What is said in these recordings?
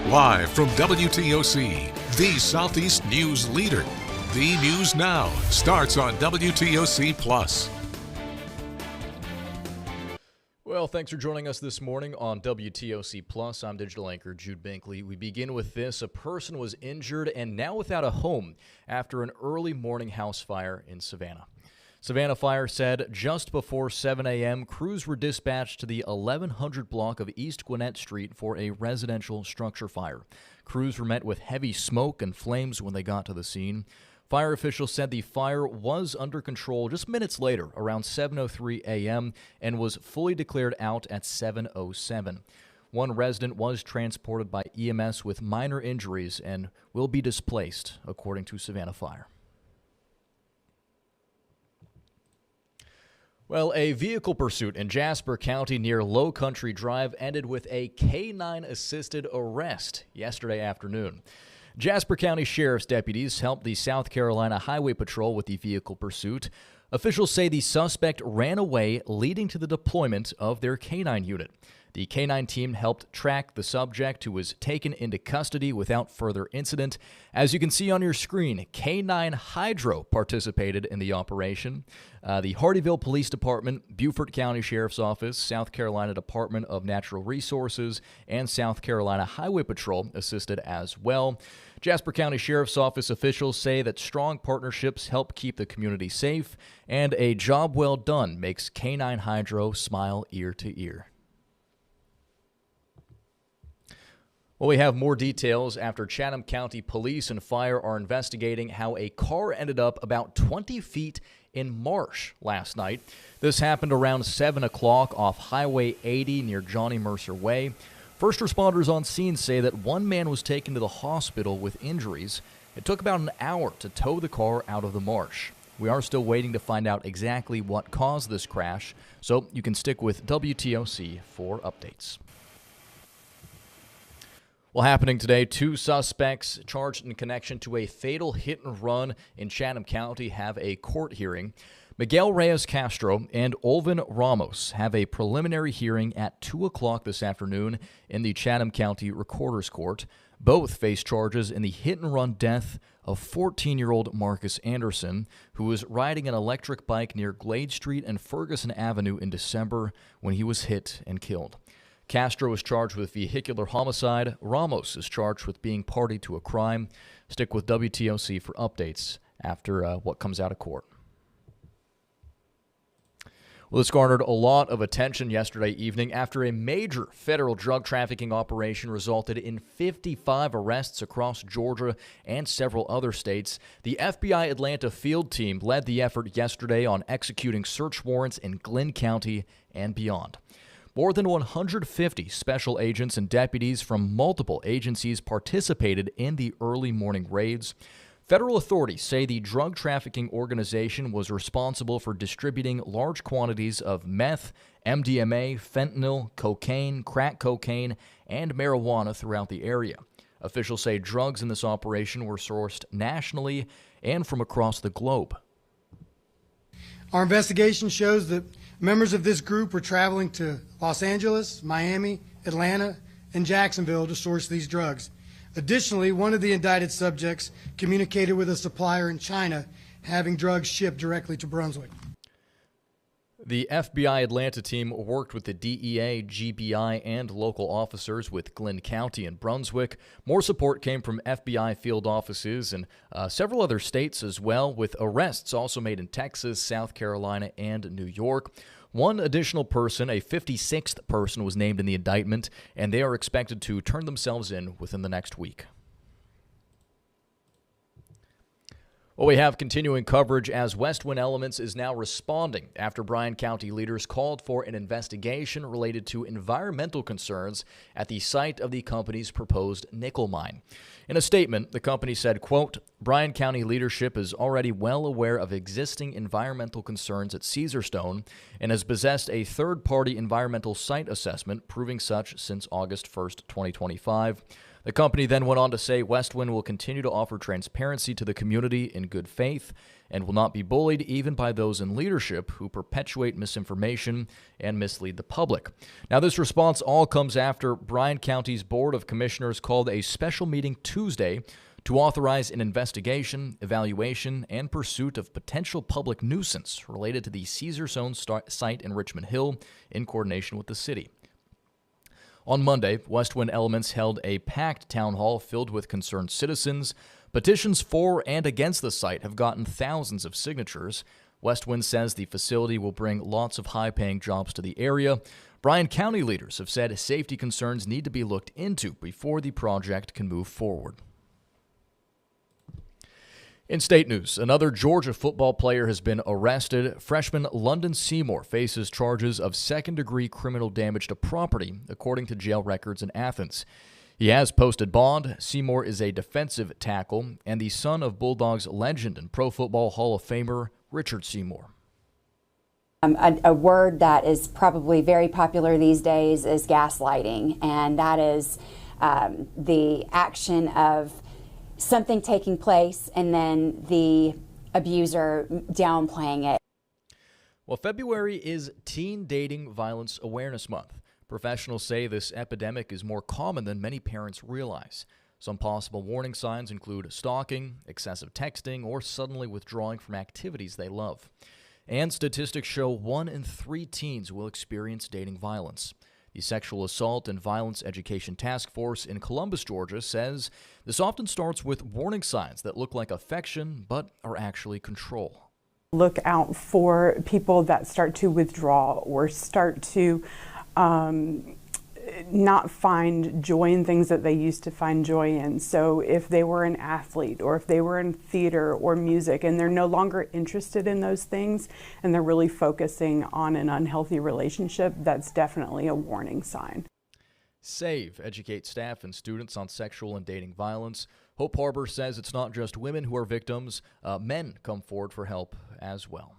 Live from WTOC, the Southeast News leader. The News Now starts on WTOC Plus. Well, thanks for joining us this morning on WTOC Plus. I'm digital anchor Jude Binkley. We begin with this. A person was injured and now without a home after an early morning house fire in Savannah. Savannah Fire said just before 7 a.m., crews were dispatched to the 1100 block of East Gwinnett Street for a residential structure fire. Crews were met with heavy smoke and flames when they got to the scene. Fire officials said the fire was under control just minutes later, around 7:03 a.m., and was fully declared out at 7:07. One resident was transported by EMS with minor injuries and will be displaced, according to Savannah Fire. Well, a vehicle pursuit in Jasper County near Low Country Drive ended with a K-9-assisted arrest yesterday afternoon. Jasper County Sheriff's deputies helped the South Carolina Highway Patrol with the vehicle pursuit. Officials say the suspect ran away, leading to the deployment of their K-9 unit. The K-9 team helped track the subject, who was taken into custody without further incident. As you can see on your screen, K-9 Hydro participated in the operation. The Hardeeville Police Department, Beaufort County Sheriff's Office, South Carolina Department of Natural Resources, and South Carolina Highway Patrol assisted as well. Jasper County Sheriff's Office officials say that strong partnerships help keep the community safe, and a job well done makes K-9 Hydro smile ear to ear. Well, we have more details after Chatham County Police and Fire are investigating how a car ended up about 20 feet in marsh last night. This happened around 7 o'clock off Highway 80 near Johnny Mercer Way. First responders on scene say that one man was taken to the hospital with injuries. It took about an hour to tow the car out of the marsh. We are still waiting to find out exactly what caused this crash, so you can stick with WTOC for updates. Well, happening today, 2 suspects charged in connection to a fatal hit and run in Chatham County have a court hearing. Miguel Reyes Castro and Olvin Ramos have a preliminary hearing at 2 o'clock this afternoon in the Chatham County Recorder's Court. Both face charges in the hit-and-run death of 14-year-old Marcus Anderson, who was riding an electric bike near Glade Street and Ferguson Avenue in December when he was hit and killed. Castro is charged with vehicular homicide. Ramos is charged with being party to a crime. Stick with WTOC for updates after what comes out of court. Well, this garnered a lot of attention yesterday evening after a major federal drug trafficking operation resulted in 55 arrests across Georgia and several other states. The FBI Atlanta field team led the effort yesterday on executing search warrants in Glynn County and beyond. More than 150 special agents and deputies from multiple agencies participated in the early morning raids. Federal authorities say the drug trafficking organization was responsible for distributing large quantities of meth, MDMA, fentanyl, cocaine, crack cocaine, and marijuana throughout the area. Officials say drugs in this operation were sourced nationally and from across the globe. Our investigation shows that members of this group were traveling to Los Angeles, Miami, Atlanta, and Jacksonville to source these drugs. Additionally, one of the indicted subjects communicated with a supplier in China having drugs shipped directly to Brunswick. The FBI Atlanta team worked with the DEA, GBI, and local officers with Glynn County and Brunswick. More support came from FBI field offices and several other states as well, with arrests also made in Texas, South Carolina, and New York. One additional person, a 56th person, was named in the indictment, and they are expected to turn themselves in within the next week. Well, we have continuing coverage as West Wind Elements is now responding after Bryan County leaders called for an investigation related to environmental concerns at the site of the company's proposed nickel mine. In a statement, the company said, quote, Bryan County leadership is already well aware of existing environmental concerns at Caesarstone and has possessed a third-party environmental site assessment proving such since August 1st, 2025. The company then went on to say Westwind will continue to offer transparency to the community in good faith and will not be bullied even by those in leadership who perpetuate misinformation and mislead the public. Now, this response all comes after Bryan County's Board of Commissioners called a special meeting Tuesday to authorize an investigation, evaluation, and pursuit of potential public nuisance related to the Caesarstone site in Richmond Hill in coordination with the city. On Monday, Westwind Elements held a packed town hall filled with concerned citizens. Petitions for and against the site have gotten thousands of signatures. Westwind says the facility will bring lots of high-paying jobs to the area. Bryan County leaders have said safety concerns need to be looked into before the project can move forward. In state news, another Georgia football player has been arrested. Freshman London Seymour faces charges of second-degree criminal damage to property, according to jail records in Athens. He has posted bond. Seymour is a defensive tackle and the son of Bulldogs legend and Pro Football Hall of Famer Richard Seymour. A word that is probably very popular these days is gaslighting, and that is the action of something taking place and then the abuser downplaying it. Well, February is Teen Dating Violence Awareness Month. Professionals say this epidemic is more common than many parents realize. Some possible warning signs include stalking, excessive texting, or suddenly withdrawing from activities they love. And statistics show 1 in 3 teens will experience dating violence. The Sexual Assault and Violence Education Task Force in Columbus, Georgia, says this often starts with warning signs that look like affection but are actually control. Look out for people that start to withdraw or start to not find joy in things that they used to find joy in. So if they were an athlete or if they were in theater or music and they're no longer interested in those things and they're really focusing on an unhealthy relationship, that's definitely a warning sign. SAVE educates staff and students on sexual and dating violence. Hope Harbor says it's not just women who are victims. Men come forward for help as well.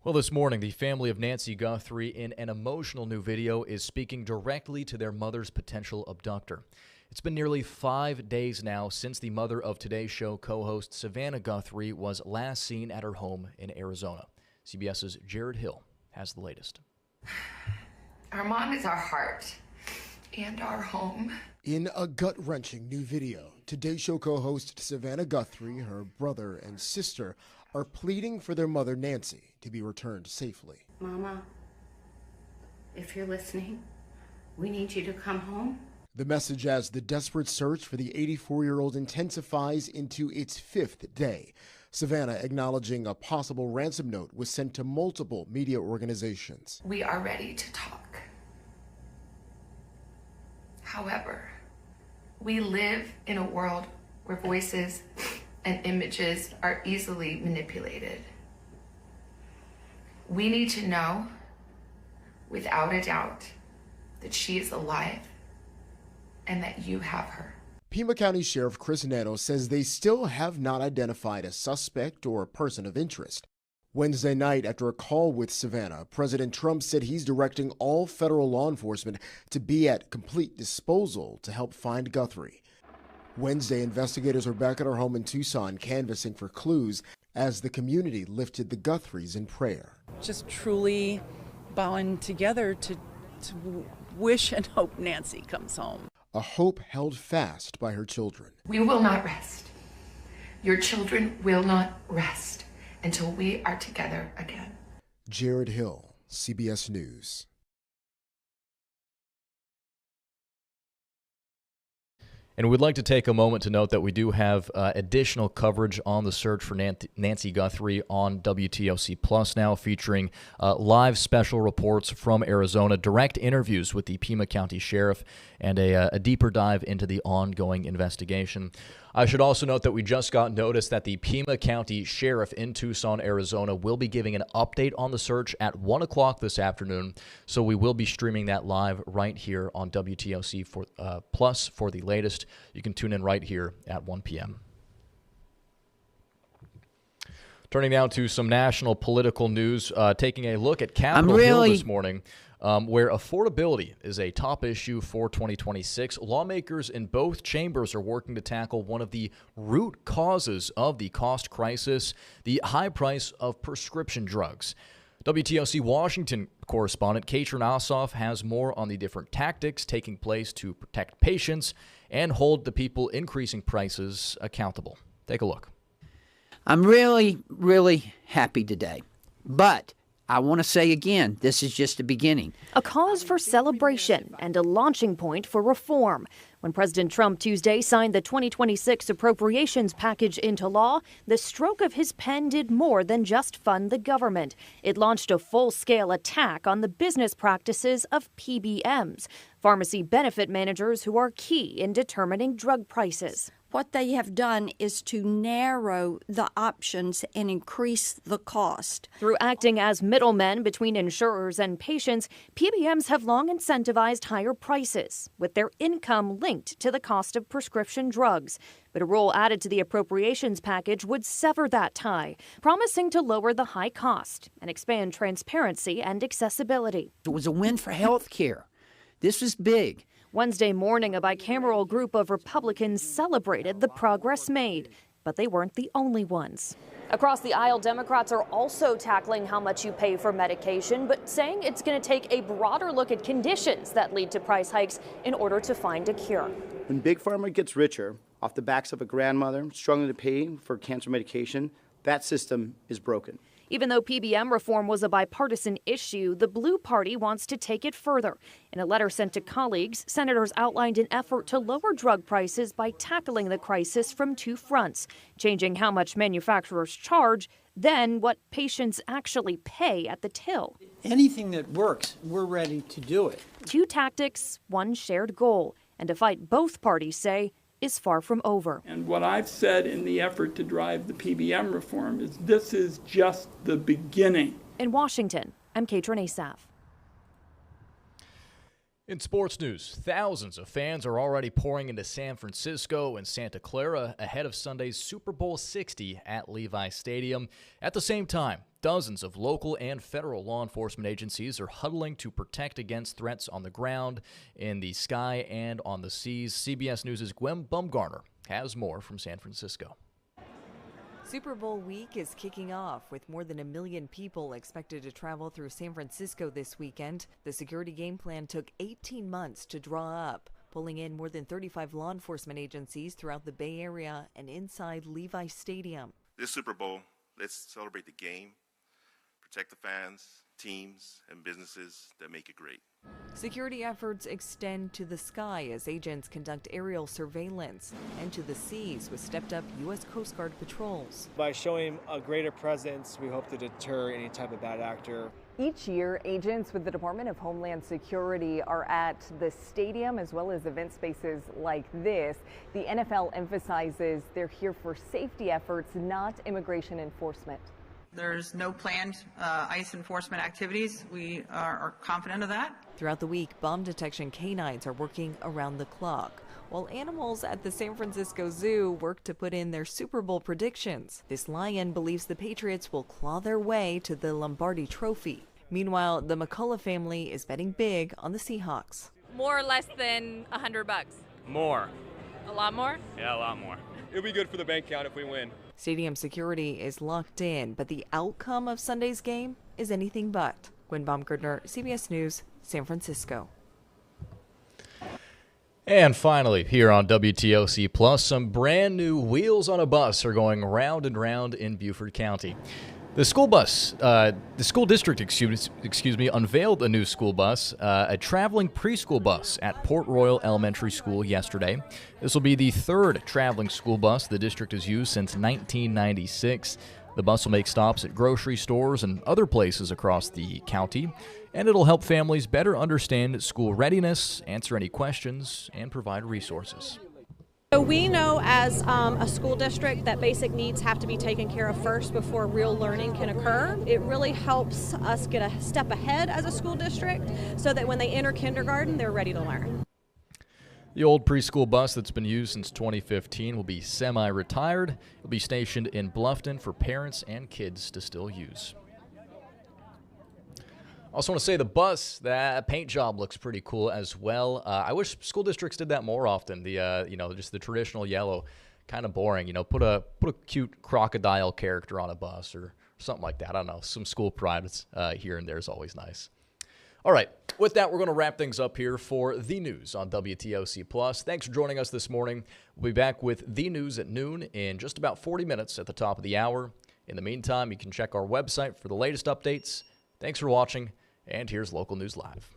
Well, this morning, the family of Nancy Guthrie, in an emotional new video, is speaking directly to their mother's potential abductor. It's been nearly 5 days now since the mother of Today's Show co-host Savannah Guthrie was last seen at her home in Arizona. CBS's Jared Hill has the latest. Our mom is our heart and our home. In a gut-wrenching new video, Today's Show co-host Savannah Guthrie, her brother and sister are pleading for their mother Nancy to be returned safely. Mama, if you're listening, we need you to come home. The message as the desperate search for the 84-year-old intensifies into its 5th day. Savannah acknowledging a possible ransom note was sent to multiple media organizations. We are ready to talk. However, we live in a world where voices and images are easily manipulated. We need to know, without a doubt, that she is alive and that you have her. Pima County Sheriff Chris Nano says they still have not identified a suspect or a person of interest. Wednesday night, after a call with Savannah, President Trump said he's directing all federal law enforcement to be at complete disposal to help find Guthrie. Wednesday, investigators were back at her home in Tucson canvassing for clues as the community lifted the Guthries in prayer. Just truly bowing together to wish and hope Nancy comes home. A hope held fast by her children. We will not rest. Your children will not rest until we are together again. Jared Hill, CBS News. And we'd like to take a moment to note that we do have additional coverage on the search for Nancy Guthrie on WTOC Plus now, featuring live special reports from Arizona, direct interviews with the Pima County Sheriff, and a deeper dive into the ongoing investigation. I should also note that we just got notice that the Pima County Sheriff in Tucson, Arizona, will be giving an update on the search at 1 o'clock this afternoon. So we will be streaming that live right here on WTOC Plus for the latest. You can tune in right here at 1 p.m. Turning now to some national political news, taking a look at Capitol Hill this morning, where affordability is a top issue for 2026. Lawmakers in both chambers are working to tackle one of the root causes of the cost crisis, the high price of prescription drugs. WTOC Washington correspondent Katrin Ossoff has more on the different tactics taking place to protect patients and hold the people increasing prices accountable. Take a look. I'm really, really happy today. But I want to say again, this is just the beginning. A cause for celebration and a launching point for reform. When President Trump Tuesday signed the 2026 appropriations package into law, the stroke of his pen did more than just fund the government. It launched a full-scale attack on the business practices of PBMs, pharmacy benefit managers who are key in determining drug prices. What they have done is to narrow the options and increase the cost. Through acting as middlemen between insurers and patients, PBMs have long incentivized higher prices, with their income linked to the cost of prescription drugs. But a rule added to the appropriations package would sever that tie, promising to lower the high cost and expand transparency and accessibility. It was a win for health care. This was big. Wednesday morning, a bicameral group of Republicans celebrated the progress made, but they weren't the only ones. Across the aisle, Democrats are also tackling how much you pay for medication, but saying it's going to take a broader look at conditions that lead to price hikes in order to find a cure. When Big Pharma gets richer off the backs of a grandmother struggling to pay for cancer medication, that system is broken. Even though PBM reform was a bipartisan issue, the Blue Party wants to take it further. In a letter sent to colleagues, senators outlined an effort to lower drug prices by tackling the crisis from two fronts, changing how much manufacturers charge, then what patients actually pay at the till. Anything that works, we're ready to do it. Two tactics, one shared goal, and a fight both parties say is far from over. And what I've said in the effort to drive the PBM reform is this is just the beginning. In Washington, I'm Katrin Asaf. In sports news, thousands of fans are already pouring into San Francisco and Santa Clara ahead of Sunday's Super Bowl 60 at Levi Stadium. At the same time, dozens of local and federal law enforcement agencies are huddling to protect against threats on the ground, in the sky, and on the seas. CBS News' Gwen Bumgarner has more from San Francisco. Super Bowl week is kicking off with more than 1 million people expected to travel through San Francisco this weekend. The security game plan took 18 months to draw up, pulling in more than 35 law enforcement agencies throughout the Bay Area and inside Levi Stadium. This Super Bowl, let's celebrate the game, protect the fans, teams, and businesses that make it great. Security efforts extend to the sky as agents conduct aerial surveillance, and to the seas with stepped-up U.S. Coast Guard patrols. By showing a greater presence, we hope to deter any type of bad actor. Each year, agents with the Department of Homeland Security are at the stadium as well as event spaces like this. The NFL emphasizes they're here for safety efforts, not immigration enforcement. There's no planned ICE enforcement activities. We are confident of that. Throughout the week, bomb detection canines are working around the clock, while animals at the San Francisco Zoo work to put in their Super Bowl predictions. This lion believes the Patriots will claw their way to the Lombardi Trophy. Meanwhile, the McCullough family is betting big on the Seahawks. More or less than $100? More. A lot more? Yeah, a lot more. It'll be good for the bank account if we win. Stadium security is locked in, but the outcome of Sunday's game is anything but. Gwen Baumgartner, CBS News, San Francisco. And finally, here on WTOC Plus, some brand new wheels on a bus are going round and round in Beaufort County. The school district, unveiled a new school bus, a traveling preschool bus at Port Royal Elementary School yesterday. This will be the third traveling school bus the district has used since 1996. The bus will make stops at grocery stores and other places across the county, and it'll help families better understand school readiness, answer any questions, and provide resources. So we know as a school district that basic needs have to be taken care of first before real learning can occur. It really helps us get a step ahead as a school district so that when they enter kindergarten, they're ready to learn. The old preschool bus that's been used since 2015 will be semi-retired. It'll be stationed in Bluffton for parents and kids to still use. Also want to say the bus, that paint job looks pretty cool as well. I wish school districts did that more often. The just the traditional yellow, kind of boring. Put a cute crocodile character on a bus or something like that. I don't know. Some school pride here and there is always nice. All right, with that, we're going to wrap things up here for the news on WTOC Plus. Thanks for joining us this morning. We'll be back with the news at noon in just about 40 minutes at the top of the hour. In the meantime, you can check our website for the latest updates. Thanks for watching, and here's Local News Live.